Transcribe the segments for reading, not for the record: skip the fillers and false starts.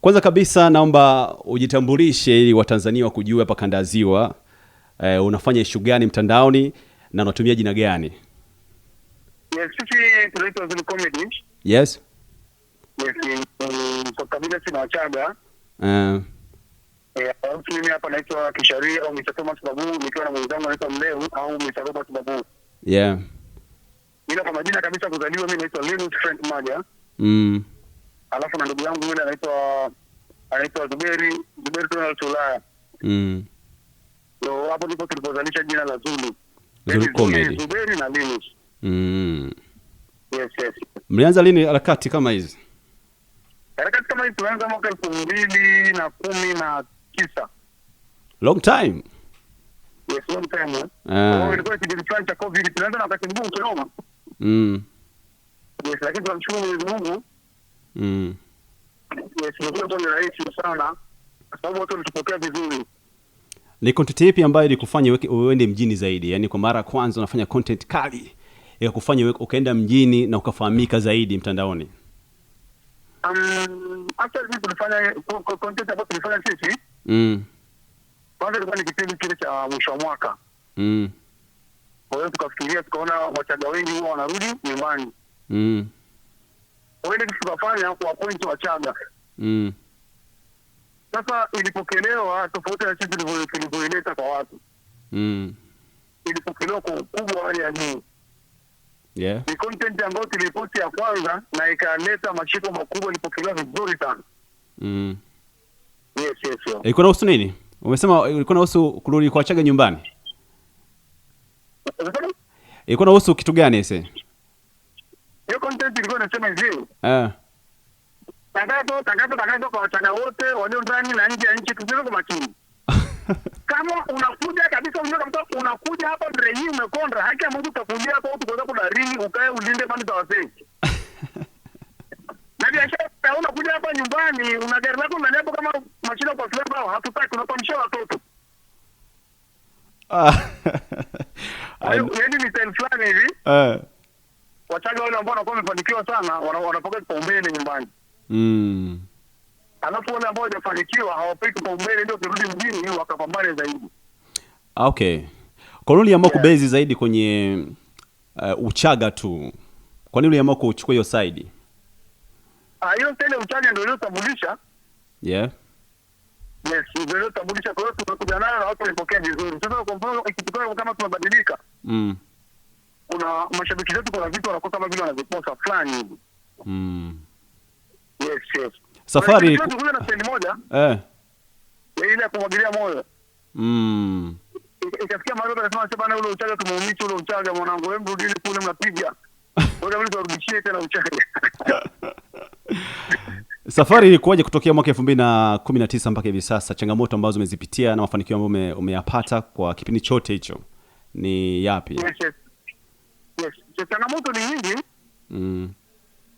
Kwanza kabisa naomba ujitambulishe ili Watanzania wakujue hapa Kanda ya Ziwa. Unafanya issue gani mtandaoni na unatumia jina gani? Yes, sisi tunaitwa Zulu Comedy. Yes. Yes, kwa kabila sina Wachaga. Mimi hapa naitwa Kisharia au Mr. Thomas Babu, nikiwa na mwenzangu anaitwa Mleu au Mr. Robert Babu. Yeah. Ila kwa majina kabisa kuzaliwa mimi naitwa Linus Frank Maja. Alafu na ndugu yangu yule anaitwa Zuberi Donald Tulaya. Ndio hapo ndipo tulipozalisha jina la Zulu. Zulu Comedy. Zuberi na Linus. Yes. Mlianza lini harakati kama hizi? Harakati kama hizi tulianza mwaka 2019. Long time. Yes, long time. Ilikuwa kipindi fulani cha COVID, tulianza na wakati mgumu kidogo. Yes, lakini tunamshukuru Mwenyezi Mungu. Yes, ndio ni rahisi sana. Kwa sababu watu walitupokea vizuri. Ni content ipi ambayo ilikufanya uende mjini zaidi? Yaani kwa mara ya kwanza unafanya content kali ikakufanya ukaenda mjini na ukafahamika zaidi mtandaoni? After this tulifanya content ambayo tulifanya sisi. Kwanza ilikuwa ni kipindi kile cha mwisho wa mwaka. Kwa hiyo tukafikiria tukaona Wachaga wengi huwa wanarudi nyumbani. Kwa hiyo tukafanya kwa point Wachaga. Sasa ilipokelewa tofauti na sisi tulivyoileta kwa watu. Ilipokelewa kwa ukubwa wa hali ya juu. Yeah. Ni content ambayo tuliposti ya kwanza na ikaleta mashiko makubwa, ilipokelewa vizuri sana. Yes. Ilikuwa inahusu nini? Umesema ilikuwa inahusu kurudi kwa Wachaga nyumbani. Ilikuwa inahusu kitu gani ese? Hiyo content ilikuwa inasema hivi. Tangazo kwa Wachaga wote walio ndani na nje ya nchi, tusiwe kwa makini. Kama unakuja kabisa unakuja hapa Mrei umekonda, haki ya Mungu utakuja hapo utakwenda kudarini ukae ulinde mali za wazee. Na biashara unakuja hapa nyumbani una gari lako ndani hapo kama mashina kwa sababu hatutaki unapamisha watoto. Yaani ni style fulani hivi. Wachaga wale ambao wanakuwa wamefanikiwa sana wanapokea kipaumbele nyumbani. Alafu wale ambao hawajafanikiwa hawapewi kipaumbele, ndio kurudi mjini wakapambane zaidi. Okay. Kwa nini uliamua kubezi zaidi kwenye Uchaga tu? Kwa nini uliamua kuchukua hiyo side? Hiyo tena Uchaga ndio iliyotambulisha. Yeah. Yes, ndio iliyotambulisha, kwa hiyo tunakuja nayo na watu walipokea vizuri. Sasa kwa mfano ikitokea kama tunabadilika. Kuna mashabiki zetu kuna vitu wanakosa kama vile wanavikosa fulani hivi. Yes. Safari kuna na stendi moja. Ile ya kumwagilia moyo. Ikafikia mahali wanasema bana ule Uchaga tumeumicha ule Uchaga mwanangu, hebu rudi kule mnapiga. Bora mimi turudishie tena Uchaga. Safari ilikuwaje kutokea mwaka 2019 mpaka hivi sasa? Changamoto ambazo umezipitia na mafanikio ambayo umeyapata kwa kipindi chote hicho ni yapi? Yes. Changamoto ni nyingi.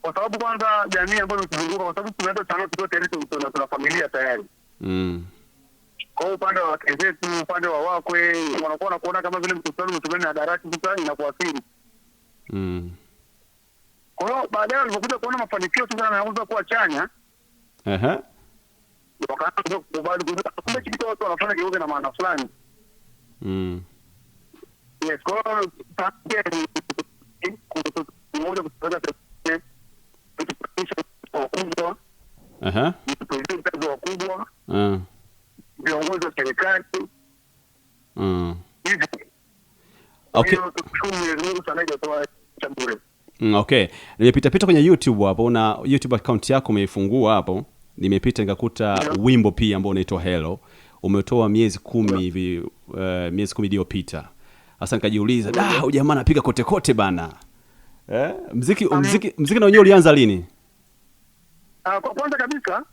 Kwa sababu kwanza jamii ambayo inatuzunguka, kwa sababu tunaenda sana tukiwa tayari tuna familia tayari. Kwa upande wa wake zetu, upande wa wakwe, wanakuwa wanakuona kama vile mtoto mtumeni na darasa sasa inakuathiri. Kwa hiyo baadaye walipokuja kuona mafanikio sasa yanaanza kuwa chanya. Wakaanza kukubali kumbe kitu watu wanafanya kidogo na maana fulani. Yes, kwa hiyo mmoja kutoka wakubwa. Wakubwa. Viongozi wa serikali. Okay. Okay. Nimepita kwenye YouTube hapo, na YouTube account yako umeifungua hapo. Nimepita nikakuta wimbo pia ambao unaitwa Hello. Umetoa miezi 10 hivi, miezi 10 iliyopita. Sasa nikajiuliza, huyu jamaa anapiga kote kote bana. Muziki na wenyewe ulianza lini? Kwa kwanza kabisa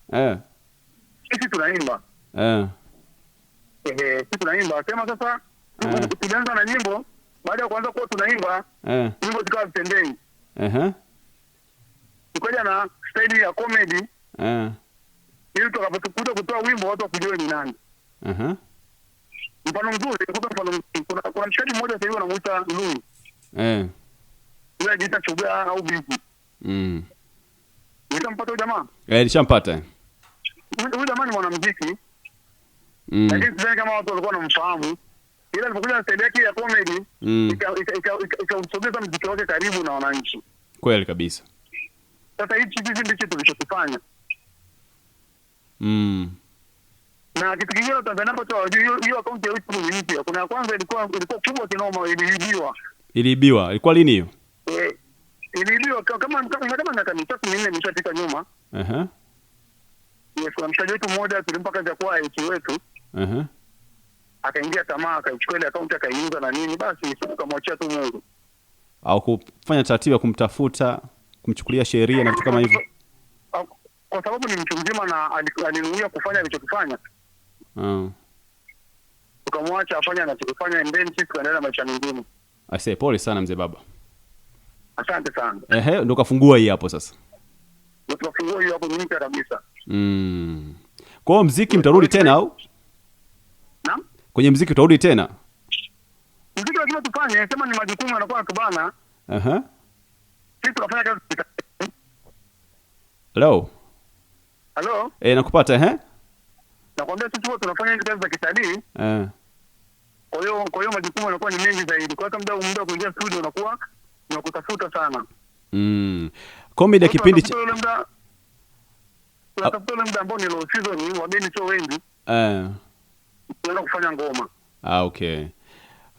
sisi tunaimba. Sisi tunaimba. Sema sasa tulianza na nyimbo, baada ya kuanza kuwa tunaimba, nyimbo zikawa vitendei. Tukaja na style ya comedy. Ili tukapokuja kutoa wimbo watu wakujue ni nani. Mfano mzuri, kuna mshikaji mmoja sasa hivi anamuita Lui. Yule anajiita Choga au Bibi. Nishampata jamaa? Nishampata. ni mwanamuziki. Lakini sidhani kama watu walikuwa wanamfahamu. Ila alipokuja na style yake ya comedy, ikamsogeza muziki wake karibu na wananchi. Kweli kabisa. Sasa hichi ndicho tulichokifanya. Na kitu kingine Tanzania hapo hiyo account ya YouTube ni mpya. Kuna ya kwanza ilikuwa kubwa kinoma, iliibiwa. Ilikuwa lini hiyo? Iliibiwa kama miaka mitatu minne imeshapita nyuma. Yes, mshikaji wetu mmoja tulimpa kazi ya kuwa IT wetu. Akaingia tamaa, akachukua ile account akaiuza na nini, basi tukamwachia tu Mungu. Au kufanya taratibu ya kumtafuta, kumchukulia sheria na vitu kama hivyo. Kwa sababu ni mtu mzima na alinuia kufanya alichokifanya. Tukamwacha afanye anachokifanya, and then sisi tukaendelea maisha mengine. Asante, pole sana mzee baba. Asante sana. Ndio kafungua hii hapo sasa. Ndio kafungua hii hapo mimi kabisa. Kwa hiyo muziki mtarudi tena au? Naam? Kwenye muziki utarudi tena? Muziki lazima tufanye, sema ni majukumu yanakuwa yakubana. Sisi tunafanya kazi. Hello? Nakupata Nakwambia sisi wote tunafanya kazi za kitalii. Kwa hiyo majukumu yanakuwa ni mengi zaidi. Kwa hata muda kuingia studio unakuwa unakutafuta sana. Comedy ya kipindi cha tunatafuta muda ambao ni low season, wageni sio wengi. Tunaenda kufanya ngoma. Okay.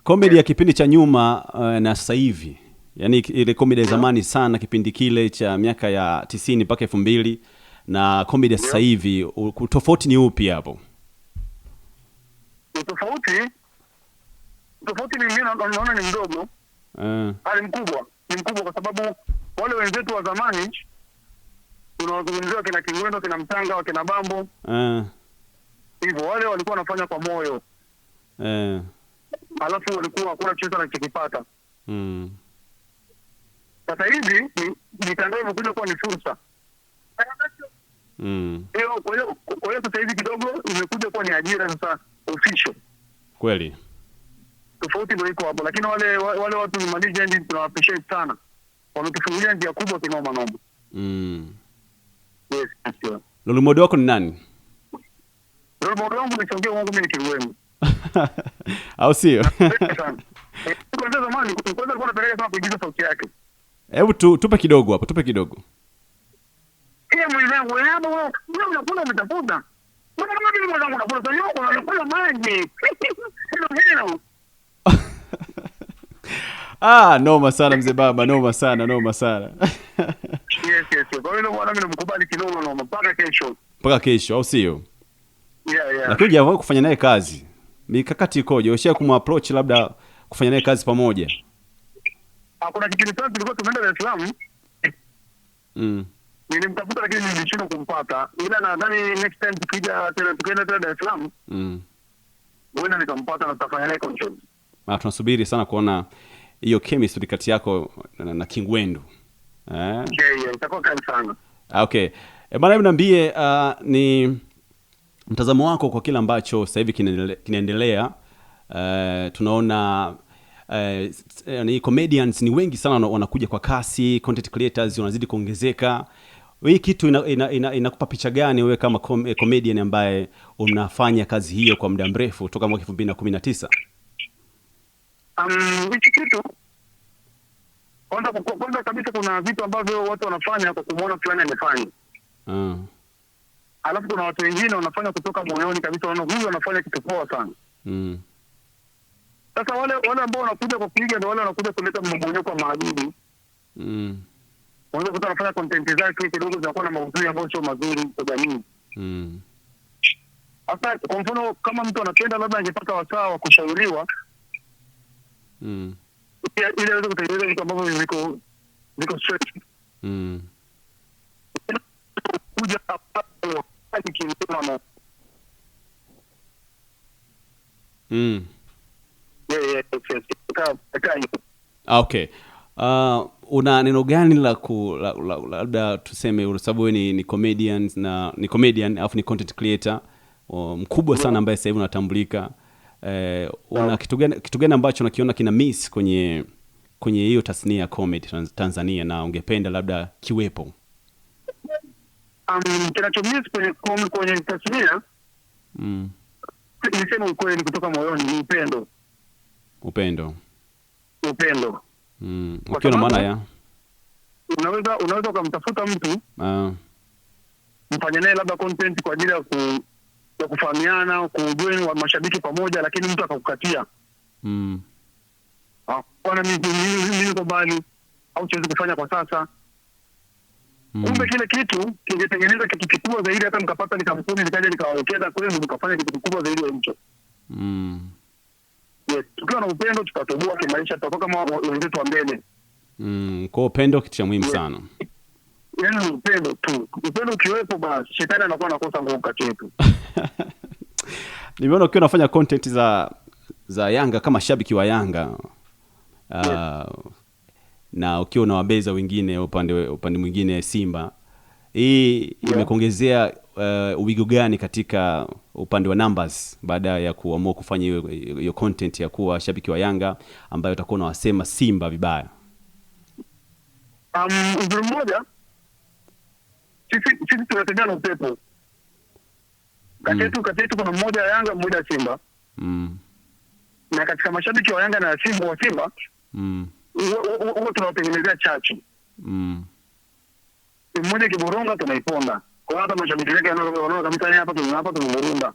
Comedy ya kipindi cha nyuma na sasa hivi. Yaani ile comedy ya zamani sana, kipindi kile cha miaka ya 90 mpaka 2000 na comedy sasa hivi, tofauti ni upi hapo? Tofauti ni mimi naona ni mdogo. Ni mkubwa kwa sababu wale wenzetu wa zamani tunawazungumzia kina Kingwendo, kina Mtanga, kina Bambo. Hivyo wale walikuwa wanafanya kwa moyo. Alafu walikuwa hakuna chochote wanachokipata. Sasa hivi mitandao imekuja kuwa ni fursa. Kwa hiyo sasa hivi kidogo imekuja kuwa ni ajira sasa official. Kweli. Tofauti ndio iko hapo, lakini wale watu ni legend, tunawappreciate sana. Wametufungulia njia kubwa kinoma noma. Yes, sure. Role model wako ni nani? Role model wangu ni Chongea wangu, mimi ni Kingwendo. Au sio? Kwa zamani kwanza alikuwa anapeleka sana kuigiza sauti yake. Hebu tupe kidogo hapo, tupe kidogo. Mwenzangu hapo, wewe unakula umetafuta. Mbona kama mimi mwenzangu nakula sio yako, unakula maji. Hello. Noma sana mzee baba, noma sana. Yes. Kwa hiyo bwana mimi namkubali kinoma mpaka kesho, au sio? Yeah. Lakini hujawahi kufanya naye kazi. Mikakati ikoje? Ushaje kumapproach labda kufanya naye kazi pamoja? Kuna kipindi fulani tulikuwa tumeenda Dar es Salaam. Nilimtafuta lakini nilishindwa kumpata. Ila nadhani next time tukienda tena Dar es Salaam. Wewe nitampata na tutafanya naye control. Tunasubiri sana kuona hiyo chemistry kati yako na Kingwendo. Itakuwa kali sana. Okay. Bwana, hebu niambie ni mtazamo wako kwa kile ambacho sasa hivi kinaendelea. Tunaona ni comedians ni wengi sana wanakuja kwa kasi, content creators wanazidi kuongezeka. Hii kitu inakupa picha gani wewe kama comedian ambaye unafanya kazi hiyo kwa muda mrefu toka mwaka 2019? Hichi kitu kwanza kabisa kuna vitu ambavyo watu wanafanya kwa kumuona fulani amefanya. Alafu kuna watu wengine wanafanya kutoka moyoni kabisa, wanaona huyu anafanya kitu poa sana. Sasa wale ambao wanakuja kwa kuiga ndio wale wanakuja kuleta mmomonyoko wa maadili. Wanaweza kuta wanafanya content zake kidogo zinakuwa na maudhui ambayo sio mazuri kwa jamii. Sasa kwa mfano kama mtu anapenda labda angepata wasaa wa kushauriwa, ile aweze kutengeneza vitu ambavyo viko straight. Kuja hapa hadi kinoma. Okay. Una neno gani labda tuseme, sababu wewe ni comedian alafu ni content creator mkubwa sana ambaye sasa hivi unatambulika, una kitu gani ambacho unakiona kina miss kwenye hiyo tasnia ya comedy Tanzania na ungependa labda kiwepo? Kinachomiss kwenye tasnia, niseme ukweli kutoka moyoni, ni upendo. Upendo. Ukiwa na maana ya unaweza ukamtafuta mtu mfanye naye labda content kwa ajili ya kufahamiana, kujoin wa mashabiki pamoja, lakini mtu akakukatia. Bwana mimi niko mbali au siwezi kufanya kwa sasa. Kumbe kile kitu kingetengeneza kitu kikubwa zaidi, hata mkapata ni kampuni nikaja nikawawekeza kwenu mkafanya kitu kikubwa zaidi ya hicho. Yes, tukiwa na upendo tutatoboa kimaisha, tutakuwa kama wenzetu wa mbele. Kwa upendo kitu cha muhimu sana. Yaani upendo tu. Upendo ukiwepo basi shetani anakuwa anakosa nguvu kati yetu. Nimeona ukiwa unafanya content za Yanga kama shabiki wa Yanga. Na ukiwa unawabeza wengine upande mwingine Simba. Hii imekuongezea uwigo gani katika upande wa numbers baada ya kuamua kufanya hiyo content ya kuwa shabiki wa Yanga ambayo utakuwa unawasema Simba vibaya? Uzuri mmoja, sisi tunatembea na upepo. Kati yetu kuna mmoja Yanga, mmoja Simba. Na katika mashabiki wa Yanga na Simba wa Simba, huwa tunawatengenezea chachu. Mmoja kiboronga tunaiponda. Kwa hata mashabiki wake wanaona kabisa hapa tumeborunda.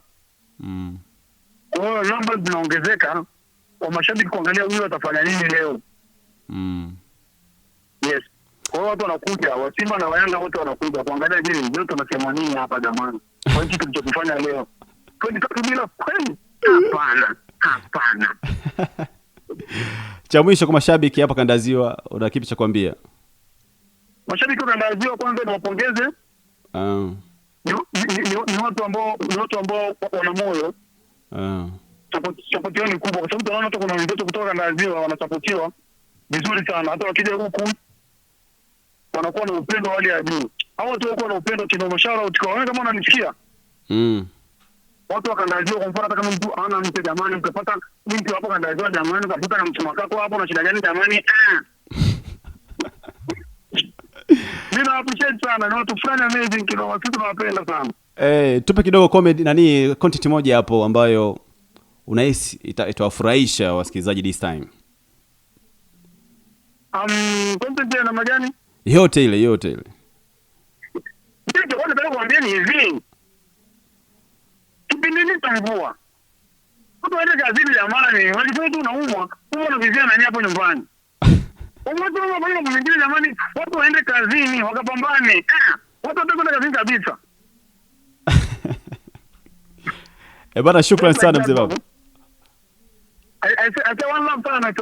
Kwa hiyo namba zinaongezeka kwa mashabiki kuangalia huyu atafanya nini leo. Yes. Kwa hiyo watu wanakuja, wa Simba na wa Yanga wote wanakuja kuangalia je, leo tunasema nini hapa jamani. Kwa hiyo tulichofanya leo. Kwani kabila kweli? Hapana. Cha mwisho kwa mashabiki hapa Kanda ya Ziwa, una kipi cha kuambia? Mashabiki wa Kanda ya Ziwa kwanza niwapongeze. Ni watu ambao wana moyo. Support yao ni kubwa kwa sababu tunaona hata kuna wenzetu kutoka Kanda ya Ziwa wanasapotiwa vizuri sana. Hata wakija huku wanakuwa na upendo hali ya juu. Hao watu wako na upendo kinoma shout kwa wewe kama unanisikia. Watu wa Kanda ya Ziwa kwa mfano, hata kama mtu ana mtu jamani, mkapata mtu hapo Kanda ya Ziwa jamani, ukakuta na mtu makako hapo na shida gani jamani? Mimi appreciate sana, na watu fulani amazing kinoma, sisi tunawapenda sana. Tupe kidogo content moja hapo ambayo unahisi itawafurahisha wasikilizaji this time. Content ya namna gani? Yote ile. Ndio nataka kuambia ni hivi. Kipindi ni tambua. Watu waende kazini jamani, wajifanye tu unaumwa, unavizia nani hapo nyumbani. Watu wanafanya mambo mengine jamani, watu waende kazini wakapambane. Watu watakwenda kazini kabisa. Bana, shukrani sana mzee baba. I say one love sana.